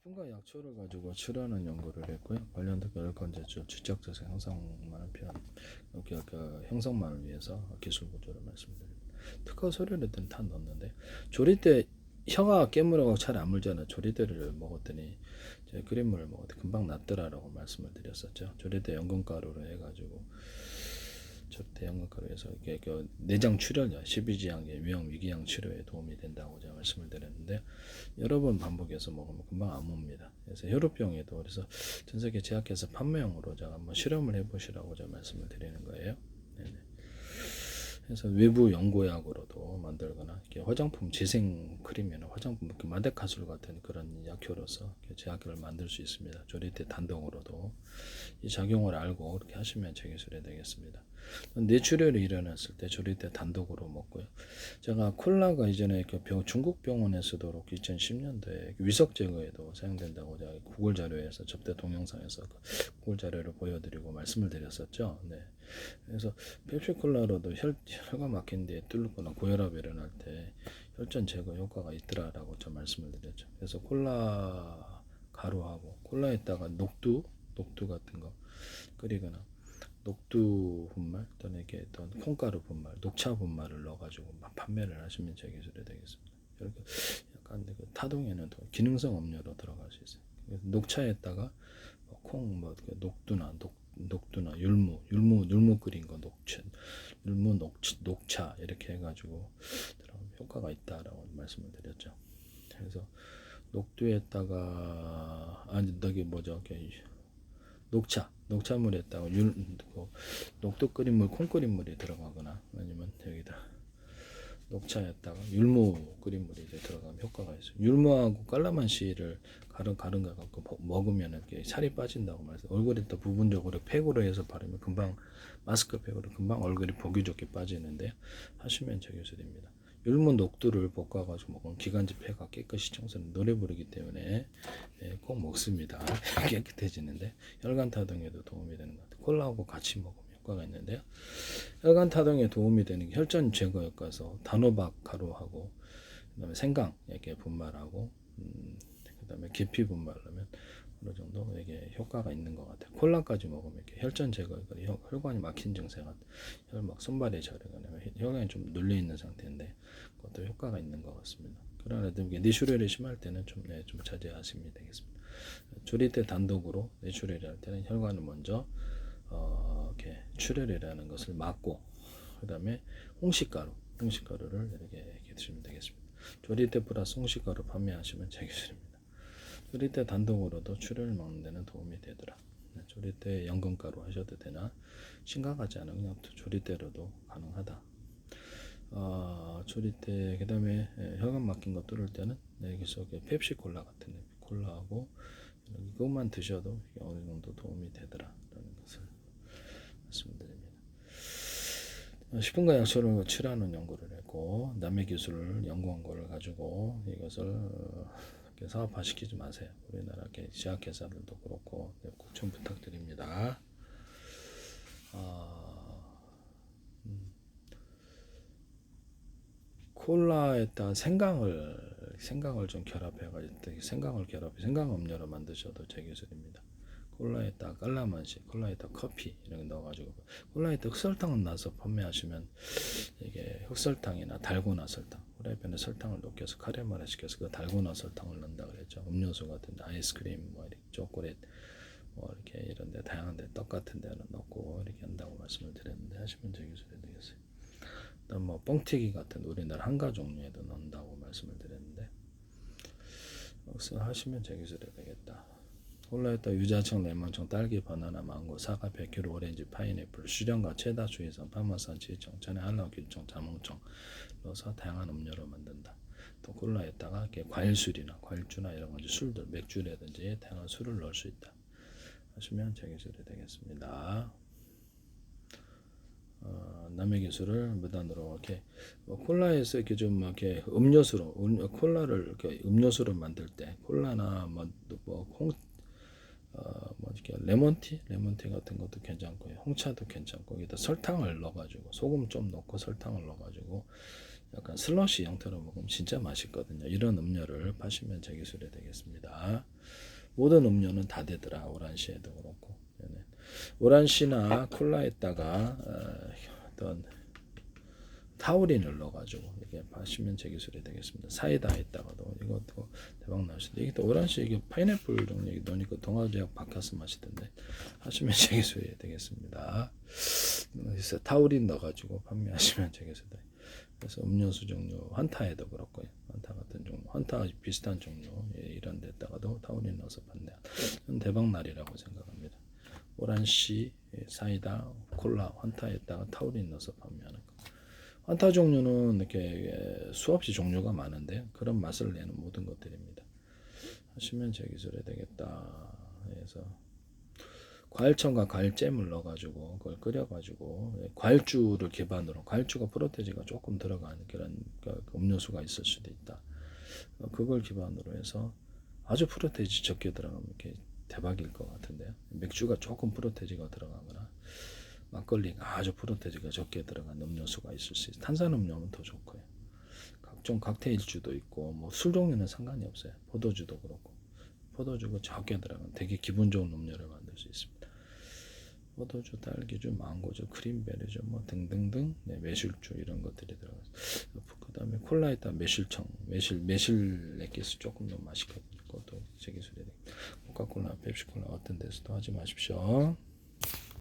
풍과 약초를 가지고 치료하는 연구를 했고요. 관련된 여러 가지 지적자세 형성만을 표현, 형성만을 위해서 기술 구조를 말씀드립니다. 특허 서류를 다 넣었는데 조리 때 혀가 깨물어가 잘 안 물잖아요. 조리대를 먹었더니 제 그린물을 먹었더니 금방 낫더라라고 말씀을 드렸었죠. 조리대 연근가루로 해가지고 조리대 연근가루에서 이게 내장 출혈, 십이지향의 위험 위궤양 치료에 도움이 된다고 제가 말씀을 드렸는데 여러 번 반복해서 먹으면 금방 안 옵니다. 그래서 혈우병에도 그래서 전 세계 제약회사 판매용으로 제가 한번 실험을 해보시라고 제가 말씀을 드리는 거예요. 네네. 그래서 외부 연고약으로도 만들거나 이렇게 화장품 재생 크림이나 화장품 마데카술 같은 그런 약효로서 제약효를 만들 수 있습니다. 조리대 단독으로도 이 작용을 알고 그렇게 하시면 제 기술이 되겠습니다. 뇌출혈이 일어났을 때 조리대 단독으로 먹고요. 제가 콜라가 이전에 중국 병원에서도 2010년도에 위석 제거에도 사용된다고 제가 구글 자료에서 접대 동영상에서 구글 자료를 보여드리고 말씀을 드렸었죠. 네. 그래서 펩시콜라로도 혀가 막힌 데에 뚫거나 고혈압이 일어날 때 혈전 제거 효과가 있더라라고 저 말씀을 드렸죠. 그래서 콜라 가루하고 콜라에다가 녹두 같은 거 끓이거나 녹두 분말 또는 이렇게 어떤 콩가루 분말, 녹차 분말을 넣어가지고 판매를 하시면 제 기술이 되겠습니다. 이렇게 약간 그 타동에는 더 기능성 음료로 들어갈 수 있어요. 녹차에다가 녹두나 율무 끓인 거 녹차 이렇게 해가지고 효과가 있다라고 말씀을 드렸죠. 그래서 녹두에다가 녹차물에다가 녹두 끓인 물 콩 끓인 물이 들어가거나 아니면 여기다 녹차에다가 율무 끓인 물이 들어가면 효과가 있어요. 율무하고 깔라만시를 가른 거 갖고 먹으면 이렇게 살이 빠진다고 말해서 얼굴에다 부분적으로 팩으로 해서 바르면 금방 마스크팩으로 금방 얼굴이 보기 좋게 빠지는데 하시면 제 기술입니다. 율무 녹두를 볶아가지고 먹으면 기관지 폐가 깨끗이 청소는 노래 부르기 때문에 꼭 먹습니다. 깨끗해지는데 혈관 타동에도 도움이 되는 것 같아요. 콜라하고 같이 먹으면 효과가 있는데요. 혈관 타동에 도움이 되는 게 혈전 제거 효과에서 단호박 가루하고 그다음에 생강 이렇게 분말하고 그다음에 계피 분말하면 어느 정도 이게 효과가 있는 것 같아요. 콜라까지 먹으면 이렇게 혈전 제거, 혈관이 막힌 증세가 혈막 손발이 저리거나 혈관이 좀 눌려 있는 상태인데 그것도 효과가 있는 것 같습니다. 그러나 뇌출혈이 심할 때는 좀 자제하시면 되겠습니다. 조리 때 단독으로 뇌출혈이 할 때는 혈관을 먼저 이렇게 출혈이라는 것을 막고 그다음에 홍시가루를 이렇게 드시면 되겠습니다. 조리 때 플러스 홍시가루 판매하시면 제 기술입니다. 조리 때 단독으로도 출혈을 막는 데는 도움이 되더라. 조리 때 연근가루 하셔도 되나 심각하지 않은 그냥 조리 때로도 가능하다. 조리 때 그다음에 혈관 막힌 거 뚫을 때는 여기서 펩시콜라 같은 콜라하고 이것만 드셔도 어느 정도 도움이 되더라라는 것을 말씀드립니다. 10분간 약초를 치료하는 연구를 했고 남의 기술을 연구한 거를 가지고 이것을 사업화시키지 마세요. 우리나라 제약회사들도 그렇고 꼭 좀 부탁드립니다. 콜라에다 생강을 좀 결합해가지고 생강 음료로 만드셔도 제 기술입니다. 콜라에다 깔라만시, 콜라에다 커피 이런 거 넣어가지고 콜라에다 흑설탕을 넣어서 판매하시면 이게 흑설탕이나 달고나 설탕, 후라이팬에 설탕을 녹여서 카레말을 시켜서 그 달고나 설탕을 넣는다 그랬죠. 음료수 같은 데 아이스크림, 뭐 이렇게 초콜릿, 뭐 이렇게 이런데 다양한데 떡 같은 데는 넣고 이렇게 한다고 말씀을 드렸는데 하시면 제 기술이 되겠어요. 그다음 뭐 뻥튀기 같은 우리나라 한가 종류에도 넣는다고 말씀을 드렸는데 하시면 제 기술이 되겠다. 콜라에다 유자청, 레몬청, 딸기, 바나나, 망고, 사과, 백효로, 오렌지, 파인애플, 수령과 체다, 주의선, 파마산, 지청, 천에 한라, 길청, 자몽청 넣어서 다양한 음료로 만든다. 또 콜라에다가 과일술이나 과일주나 이런 건지 술들, 맥주라든지 다양한 술을 넣을 수 있다. 하시면 제 기술이 되겠습니다. 남의 기술을 무단으로 이렇게 콜라에서 이렇게 좀 이렇게 콜라를 이렇게 음료수로 만들 때 콜라나 이렇게 레몬티 같은 것도 괜찮고요. 홍차도 괜찮고 여기다 설탕을 넣어가지고 소금 좀 넣고 설탕을 넣어가지고 약간 슬러시 형태로 먹으면 진짜 맛있거든요. 이런 음료를 파시면 제 기술이 되겠습니다. 모든 음료는 다 되더라. 오란시에도 그렇고. 네네. 오란시나 콜라에다가 어떤 타우린을 넣어가지고 이게 하시면 제 기술이 되겠습니다. 사이다에다가도 이것도 대박 나시는데 이게 또 오란시 이게 파인애플 종류 넣으니까 동화제약 바카스 맛이던데 하시면 제 기술이 되겠습니다. 그래서 타우린 넣어가지고 판매하시면 제 기술이 돼. 그래서 음료수 종류 환타에도 그렇고요. 환타 같은 종류, 환타 비슷한 종류 이런 데다가도 타우린 넣어서 판매. 대박 날이라고 생각합니다. 오란시, 사이다, 콜라, 환타에다가 타우린 넣어서 판매하는 거. 환타 종류는 이렇게 수없이 종류가 많은데 그런 맛을 내는 모든 것들입니다. 하시면 제 기술이 되겠다. 그래서 과일청과 과일잼을 넣어가지고 그걸 끓여가지고 과일주를 기반으로 과일주가 프로테이지가 조금 들어가는 그런 음료수가 있을 수도 있다. 그걸 기반으로 해서 아주 프로테이지 적게 들어가면 이렇게 대박일 것 같은데요. 맥주가 조금 프로테이지가 들어가거나 막걸리가 아주 프로테이지가 적게 들어간 음료수가 있을 수 있어요. 탄산음료는 더 좋고요. 각종 칵테일주도 있고 뭐 술 종류는 상관이 없어요. 포도주도 그렇고 포도주가 적게 들어간 되게 기분 좋은 음료를 만들 수 있습니다. 포도주, 딸기주, 망고주, 크림베리주 뭐 등등등 네, 매실주 이런 것들이 들어가서 그 다음에 콜라에다 매실 액기스 조금 더 맛있거든요. 그것도 제 기술이 됩니다. 코카콜라, 펩시콜라 어떤 데서도 하지 마십시오.